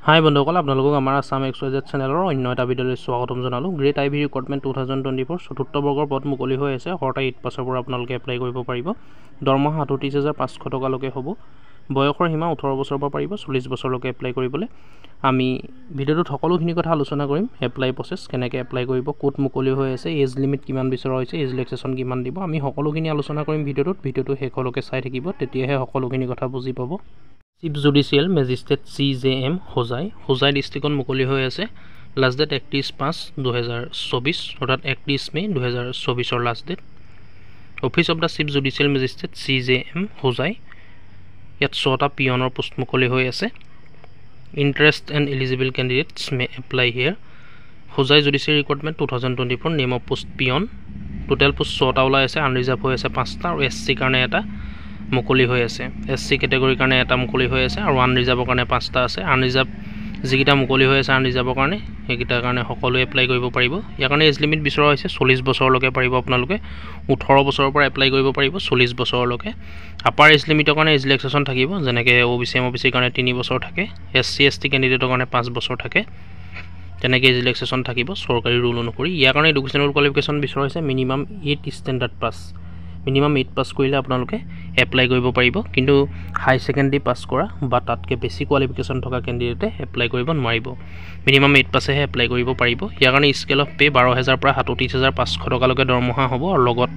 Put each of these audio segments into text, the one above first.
হাই বন্ধুসকল, আপোনালোকক আমাৰ আসাম XYZ চেনেলৰ অন্য এটা ভিডিঅ'লৈ স্বাগতম জনালোঁ। গ্ৰেড আইভি ৰিক্ৰুটমেণ্ট 2024 চতুৰ্থ বৰ্গৰ পদ মুকলি হৈ আছে। 8 পাছৰ পৰা আপোনালোকে এপ্লাই কৰিব পাৰিব। দৰমহা 38,500 টকালৈকে হ'ব। বয়সৰ সীমা 18 বছৰৰ পৰা পাৰিব 40 বছৰলৈকে এপ্লাই কৰিবলৈ। আমি ভিডিঅ'টোত সকলোখিনি কথা আলোচনা কৰিম। এপ্লাই প্ৰচেছ কেনেকৈ এপ্লাই কৰিব, ক'ত মুকলি হৈ আছে, এজ লিমিট কিমান বিচৰা হৈছে, এজ ৰিলেক্সেশ্যন কিমান দিব, আমি সকলোখিনি আলোচনা কৰিম ভিডিঅ'টোত। ভিডিঅ'টো শেষলৈকে চাই থাকিব, তেতিয়াহে সকলোখিনি কথা বুজি পাব। Chief judicial magistrate CJM Hojai ডিষ্ট্ৰিক্টত মুকলি হৈ আছে। লাষ্ট ডেট 31/5/2024, অৰ্থাৎ 31 May 2024 last date. Office of the chief judicial magistrate CJM Hojai. ইয়াত 6টা পিয়নৰ পোষ্ট মুকলি হৈ আছে। Interest and eligible candidates may apply here. Hojai judicial recruitment 2024, name of post peon. Total post 6টা ওলাই আছে, আনৰিজাৰ্ভ হৈ আছে 5টা আৰু SC কাৰণে এটা মুকলি হৈ আছে। SC কেটেগৰীৰ কাৰণে এটা মুকলি হৈ আছে আৰু আনৰিজাৰ্ভৰ কাৰণে 5টা আছে। আনৰিজাৰ্ভ যিকেইটা মুকলি হৈ আছে আনৰিজাৰ্ভৰ কাৰণে, সেইকেইটাৰ কাৰণে সকলোৱে এপ্লাই কৰিব পাৰিব। ইয়াৰ কাৰণে এজ লিমিট বিচৰা হৈছে 40 বছৰলৈকে পাৰিব আপোনালোকে। 18 বছৰৰ পৰা এপ্লাই কৰিব পাৰিব 40 বছৰলৈকে। আপাৰ এজ লিমিটৰ কাৰণে এজ ৰিলেক্সেশ্যন থাকিব, যেনেকৈ OBC MOBCৰ কাৰণে 3 বছৰ থাকে, SC ST কেণ্ডিডেটৰ কাৰণে 5 বছৰ থাকে। তেনেকৈ এজ ৰিলেক্সেশ্যন থাকিব চৰকাৰী ৰুল অনুসৰি। ইয়াৰ কাৰণে এডুকেশ্যনেল কোৱালিফিকেশ্যন বিচৰা হৈছে মিনিমাম 8 ষ্টেণ্ডাৰ্ড পাছ। মিনিমাম 8 পাছ কৰিলে আপোনালোকে এপ্লাই কৰিব পাৰিব, কিন্তু হাই ছেকেণ্ডেৰী পাছ কৰা বা তাতকৈ বেছি কোৱালিফিকেশ্যন থকা কেণ্ডিডেটে এপ্লাই কৰিব নোৱাৰিব। মিনিমাম 8 পাছেহে এপ্লাই কৰিব পাৰিব। ইয়াৰ কাৰণে স্কেল অফ পে 12,000 পৰা 37,500 টকালৈকে দৰমহা হ'ব আৰু লগত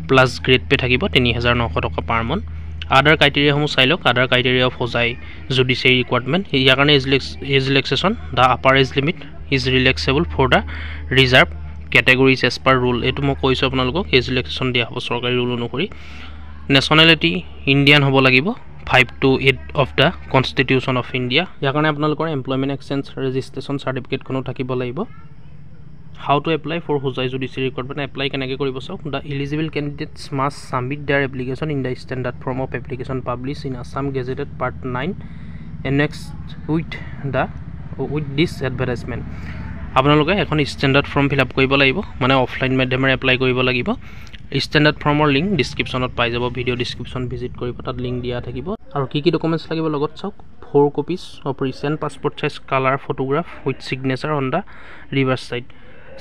প্লাছ গ্ৰেড পে থাকিব 3,900 টকা পাৰ মান্থ। আদাৰ ক্ৰাইটেৰিয়াসমূহ চাই লওক। Other criteria of Hojai judiciary recruitment. ইয়াৰ কাৰণে age relaxation, the upper age limit is relaxable for the reserved categories as per rule. এইটো মই কৈছোঁ আপোনালোকক, এজ ৰিলেক্সেশ্যন দিয়া হ'ব চৰকাৰী ৰুল অনুসৰি। নেশ্যনেলিটি ইণ্ডিয়ান হ'ব লাগিব, 5 to 8 of the constitution of India. ইয়াৰ কাৰণে আপোনালোকৰ এমপ্লয়মেণ্ট এক্সচেঞ্জ ৰেজিষ্ট্ৰেশ্যন চাৰ্টিফিকেটখনো থাকিব লাগিব। How to apply for Hojai judiciary recruitment. Apply কেনেকৈ কৰিব চাওক। The eligible candidates must submit their application in the standard form of application publish in Assam gazetted part 9 annexed with this advertisement. আপোনালোকে এখন standard form fill up কৰিব লাগিব, মানে offline মাধ্যমেৰে apply কৰিব লাগিব। ষ্টেণ্ডাৰ্ড ফৰ্মৰ লিংক ডিছক্ৰিপশ্যনত পাই যাব, ভিডিঅ' ডিছক্ৰিপশ্যন ভিজিট কৰিব, তাত লিংক দিয়া থাকিব। আৰু কি ডকুমেণ্টছ লাগিব লগত চাওক। 4 copies of recent passport size colour photograph with signature on the reverse side.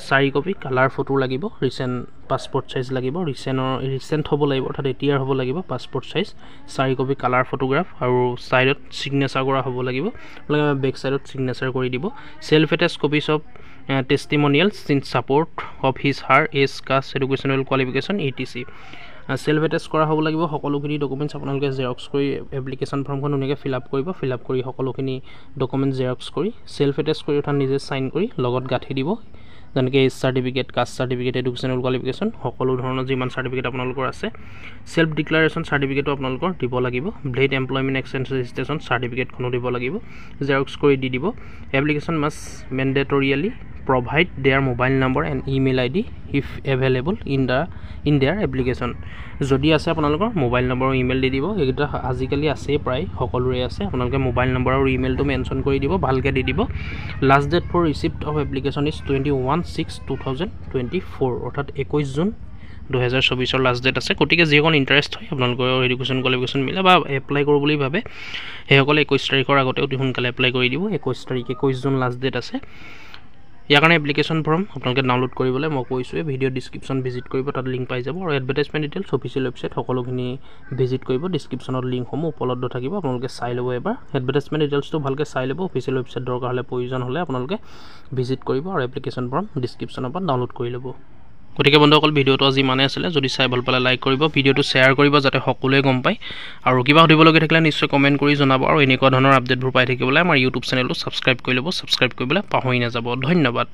4 copy colour photo লাগিব, ৰিচেণ্ট পাছপৰ্ট চাইজ লাগিব, ৰিচেণ্ট হ'ব লাগিব, অৰ্থাৎ এতিয়াৰ হ'ব লাগিব passport size. 4 copy colour photograph আৰু ছাইডত ছিগনেচাৰ কৰা হ'ব লাগিব, বেক ছাইডত ছিগনেচাৰ কৰি দিব। Self attest copies of testimonials in support of her age caste educational qualification ETC। Self attest কৰা হ'ব লাগিব। সকলোখিনি ডকুমেণ্টছ আপোনালোকে জেৰক্স কৰি এপ্লিকেশ্যন ফৰ্মখন ধুনীয়াকৈ ফিল আপ কৰিব। ফিল আপ কৰি সকলোখিনি ডকুমেণ্টছ জেৰক্স কৰি চেল্ফ এটেষ্ট কৰি অৰ্থাৎ নিজে চাইন কৰি লগত গাঁঠি দিব, যেনেকৈ age certificate, caste certificate, educational qualification, সকলো ধৰণৰ যিমান চাৰ্টিফিকেট আপোনালোকৰ আছে। চেল্ফ ডিক্লাৰেশ্যন চাৰ্টিফিকেটো আপোনালোকৰ দিব লাগিব। ভেলিড এমপ্লয়মেণ্ট এক্সচেঞ্জ ৰেজিষ্ট্ৰেশ্যন চাৰ্টিফিকেটখনো দিব লাগিব, জেৰক্স কৰি দি দিব। Application must mandatorily provide their mobile number and email ID if available in their application. যদি আছে আপোনালোকৰ মোবাইল নম্বৰ আৰু ইমেইল দি দিব। এইকেইটা আজিকালি আছেই, প্ৰায় সকলোৰে আছে। আপোনালোকে মোবাইল নম্বৰ আৰু ইমেইলটো মেনশ্যন কৰি দিব, ভালকৈ দি দিব। Last date for receipt of application is 21/6/2024, অৰ্থাৎ 21 জুন 2024 লাষ্ট ডেট আছে। গতিকে যিসকল ইণ্টাৰেষ্ট হয় আপোনালোকৰ এডুকেশ্যন কোৱালিফিকেশ্যন মিলে বা এপ্লাই কৰোঁ বুলি ভাবে, সেইসকলে 21 তাৰিখৰ আগতে অতি সোনকালে এপ্লাই কৰি দিব। 21 জুন লাষ্ট ডেট আছে। ইয়াৰ কাৰণে এপ্লিকেশ্যন ফৰ্ম আপোনালোকে ডাউনলোড কৰিবলৈ মই কৈছোঁৱে, ভিডিঅ' ডিছক্ৰিপশ্যন ভিজিট কৰিব, তাত লিংক পাই যাব। আৰু এডভাৰটাইজমেণ্ট ডিটেইলছ অফিচিয়েল ৱেবছাইট সকলোখিনি ভিজিট কৰিব। ডিছক্ৰিপশ্যনত লিংকসমূহ উপলব্ধ থাকিব, আপোনালোকে চাই ল'ব এবাৰ। এডভাৰটাইজমেণ্ট ডিটেইলছটো ভালকৈ চাই ল'ব। অফিচিয়েল ৱেবছাইট দৰকাৰ হ'লে, প্ৰয়োজন হ'লে আপোনালোকে ভিজিট কৰিব আৰু এপ্লিকেশ্যন ফৰ্ম ডিছক্ৰিপশ্যনৰ পৰা ডাউনলোড কৰি ল'ব। গতিকে বন্ধুসকল, ভিডিঅ'টো আজি ইমানেই আছিলে। যদি চাই ভাল পালে লাইক কৰিব, ভিডিঅ'টো শ্বেয়াৰ কৰিব যাতে সকলোৱে গম পায়। আৰু কিবা সুধিবলগীয়া থাকিলে নিশ্চয় কমেণ্ট কৰি জনাব। আৰু এনেকুৱা ধৰণৰ আপডেটবোৰ পাই থাকিবলৈ আমাৰ ইউটিউব চেনেলটো ছাবস্ক্ৰাইব কৰি ল'ব। ছাবস্ক্ৰাইব কৰিবলৈ পাহৰি নাযাব। ধন্যবাদ।